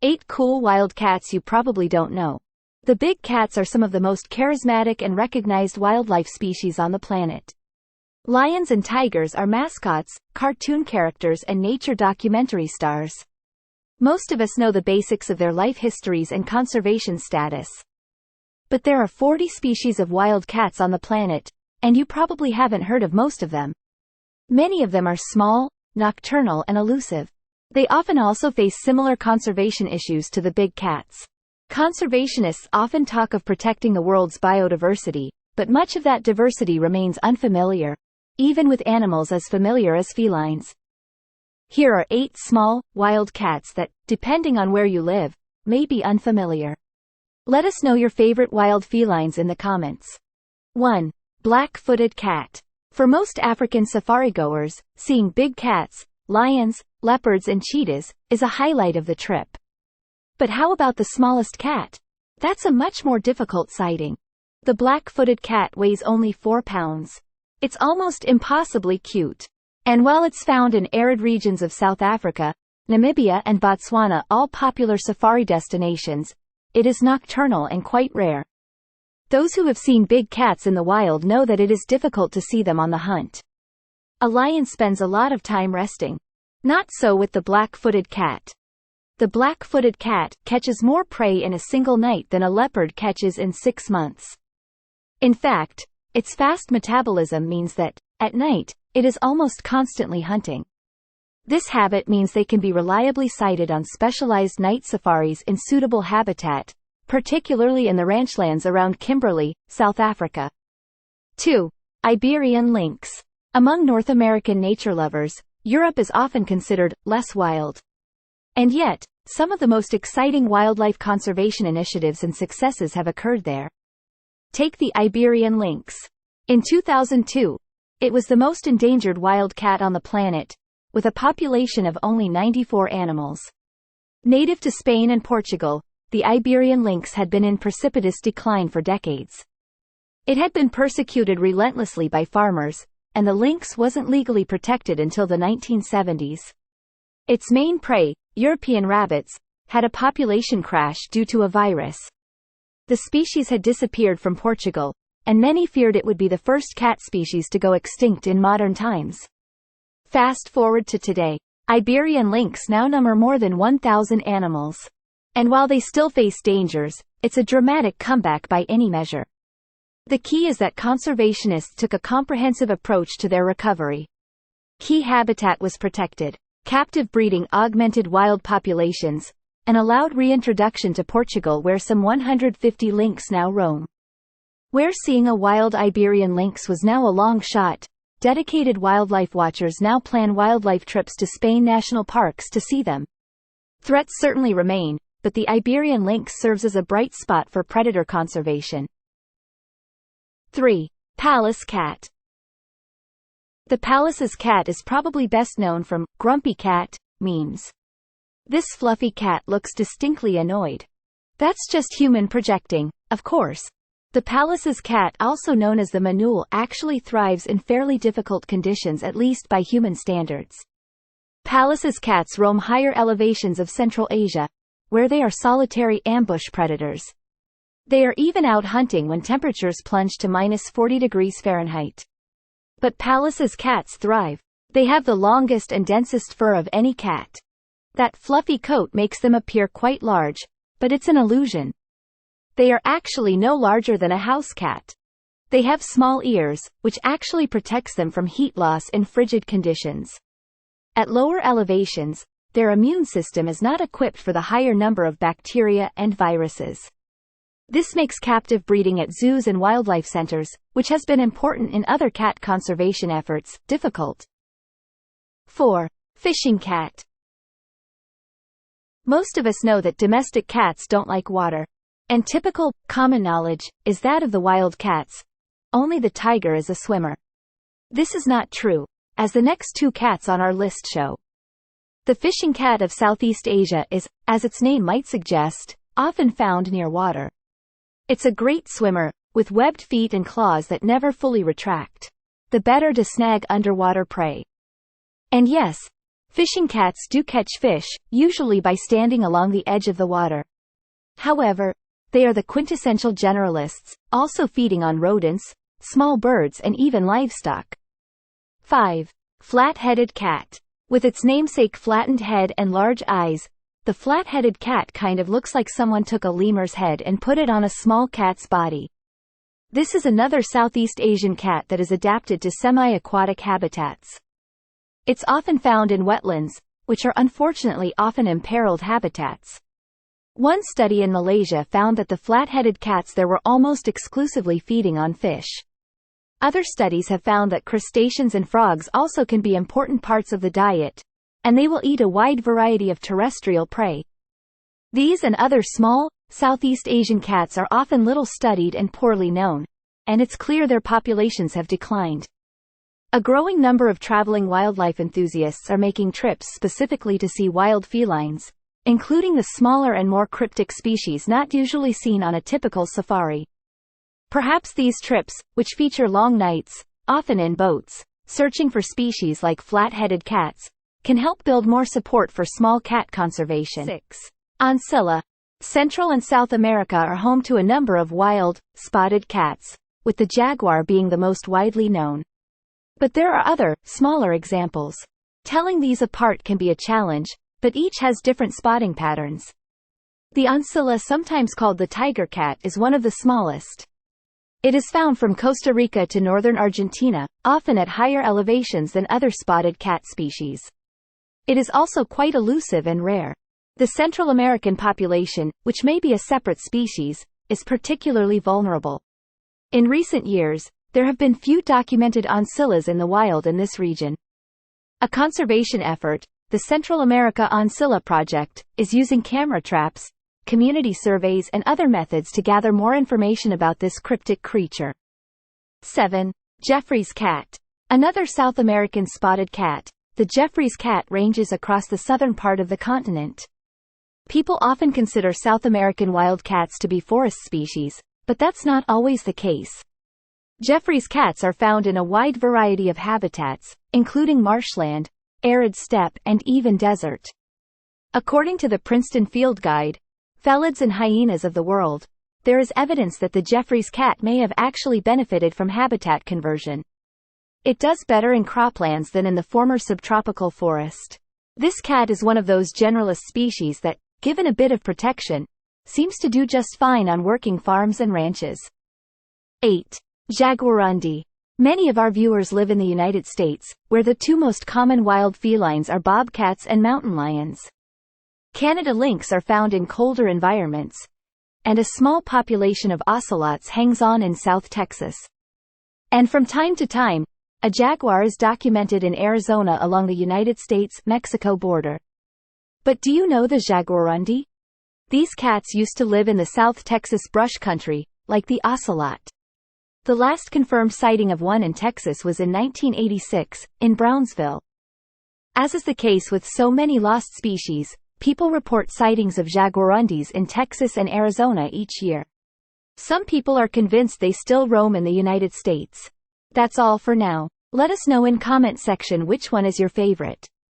8 cool wild cats you probably don't know. The big cats are some of the most charismatic and recognized wildlife species on the planet. Lions and tigers are mascots, cartoon characters, and nature documentary stars. Most of us know the basics of their life histories and conservation status. But there are 40 species of wild cats on the planet, and you probably haven't heard of most of them. Many of them are small, nocturnal, and elusive. They often also face similar conservation issues to the big cats. Conservationists often talk of protecting the world's biodiversity, but much of that diversity remains unfamiliar, even with animals as familiar as felines. Here are 8 small, wild cats that, depending on where you live, may be unfamiliar. Let us know your favorite wild felines in the comments. 1. Black-footed cat. For most African safari-goers, seeing big cats, lions, leopards, and cheetahs is a highlight of the trip. But how about the smallest cat? That's a much more difficult sighting. The black-footed cat weighs only 4 pounds. It's almost impossibly cute. And while it's found in arid regions of South Africa, Namibia, and Botswana, all popular safari destinations, it is nocturnal and quite rare. Those who have seen big cats in the wild know that it is difficult to see them on the hunt. A lion spends a lot of time resting. Not so with the black-footed cat. The black-footed cat catches more prey in a single night than a leopard catches in 6 months. In fact, its fast metabolism means that, at night, it is almost constantly hunting. This habit means they can be reliably sighted on specialized night safaris in suitable habitat, particularly in the ranchlands around Kimberley, South Africa. 2. Iberian lynx. Among North American nature lovers, Europe is often considered less wild. And yet, some of the most exciting wildlife conservation initiatives and successes have occurred there. Take the Iberian lynx. In 2002, it was the most endangered wild cat on the planet, with a population of only 94 animals. Native to Spain and Portugal, the Iberian lynx had been in precipitous decline for decades. It had been persecuted relentlessly by farmers, and the lynx wasn't legally protected until the 1970s. Its main prey, European rabbits, had a population crash due to a virus. The species had disappeared from Portugal, and many feared it would be the first cat species to go extinct in modern times. Fast forward to today, Iberian lynx now number more than 1,000 animals. And while they still face dangers, it's a dramatic comeback by any measure. The key is that conservationists took a comprehensive approach to their recovery. Key habitat was protected, captive breeding augmented wild populations, and allowed reintroduction to Portugal, where some 150 lynx now roam. Where seeing a wild Iberian lynx was now a long shot, dedicated wildlife watchers now plan wildlife trips to Spain national parks to see them. Threats certainly remain, but the Iberian lynx serves as a bright spot for predator conservation. 3. Pallas cat. The Pallas's cat is probably best known from Grumpy Cat memes. This fluffy cat looks distinctly annoyed. That's just human projecting, of course. The Pallas's cat, also known as the Manul, actually thrives in fairly difficult conditions, at least by human standards. Pallas's cats roam higher elevations of Central Asia, where they are solitary ambush predators. They are even out hunting when temperatures plunge to -40 degrees Fahrenheit. But Pallas's cats thrive. They have the longest and densest fur of any cat. That fluffy coat makes them appear quite large, but it's an illusion. They are actually no larger than a house cat. They have small ears, which actually protects them from heat loss in frigid conditions. At lower elevations, their immune system is not equipped for the higher number of bacteria and viruses. This makes captive breeding at zoos and wildlife centers, which has been important in other cat conservation efforts, difficult. 4. Fishing cat. Most of us know that domestic cats don't like water. And typical, common knowledge, is that of the wild cats. Only the tiger is a swimmer. This is not true, as the next 2 cats on our list show. The fishing cat of Southeast Asia is, as its name might suggest, often found near water. It's a great swimmer, with webbed feet and claws that never fully retract. The better to snag underwater prey. And yes, Fishing cats do catch fish, usually by standing along the edge of the water. However, they are the quintessential generalists, also feeding on rodents, small birds and even livestock. 5. Flat-headed cat. With its namesake flattened head and large eyes, the flat-headed cat kind of looks like someone took a lemur's head and put it on a small cat's body. This is another Southeast Asian cat that is adapted to semi-aquatic habitats. It's often found in wetlands, which are unfortunately often imperiled habitats. One study in Malaysia found that the flat-headed cats there were almost exclusively feeding on fish. Other studies have found that crustaceans and frogs also can be important parts of the diet, and they will eat a wide variety of terrestrial prey. These and other small, Southeast Asian cats are often little studied and poorly known, and it's clear their populations have declined. A growing number of traveling wildlife enthusiasts are making trips specifically to see wild felines, including the smaller and more cryptic species not usually seen on a typical safari. Perhaps these trips, which feature long nights, often in boats, searching for species like flat-headed cats, can help build more support for small cat conservation. 6. Ancilla. Central and South America are home to a number of wild, spotted cats, with the jaguar being the most widely known. But there are other, smaller examples. Telling these apart can be a challenge, but each has different spotting patterns. The ancilla, sometimes called the tiger cat, is one of the smallest. It is found from Costa Rica to northern Argentina, often at higher elevations than other spotted cat species. It is also quite elusive and rare. The Central American population, which may be a separate species, is particularly vulnerable. In recent years, there have been few documented ancillas in the wild in this region. A conservation effort, the Central America Ancilla Project, is using camera traps, community surveys and other methods to gather more information about this cryptic creature. 7. Jeffrey's cat. Another South American spotted cat, the Jeffrey's cat ranges across the southern part of the continent. People often consider South American wild cats to be forest species, but that's not always the case. Jeffrey's cats are found in a wide variety of habitats, including marshland, arid steppe and even desert. According to the Princeton Field Guide, Felids and Hyenas of the World, there is evidence that the Jeffrey's cat may have actually benefited from habitat conversion. It does better in croplands than in the former subtropical forest. This cat is one of those generalist species that, given a bit of protection, seems to do just fine on working farms and ranches. 8. Jaguarundi. Many of our viewers live in the United States, where the two most common wild felines are bobcats and mountain lions. Canada lynx are found in colder environments, and a small population of ocelots hangs on in South Texas. And from time to time, a jaguar is documented in Arizona along the United States-Mexico border. But do you know the jaguarundi? These cats used to live in the South Texas brush country, like the ocelot. The last confirmed sighting of one in Texas was in 1986, in Brownsville. As is the case with so many lost species, people report sightings of jaguarundis in Texas and Arizona each year. Some people are convinced they still roam in the United States. That's all for now. Let us know in comment section which one is your favorite.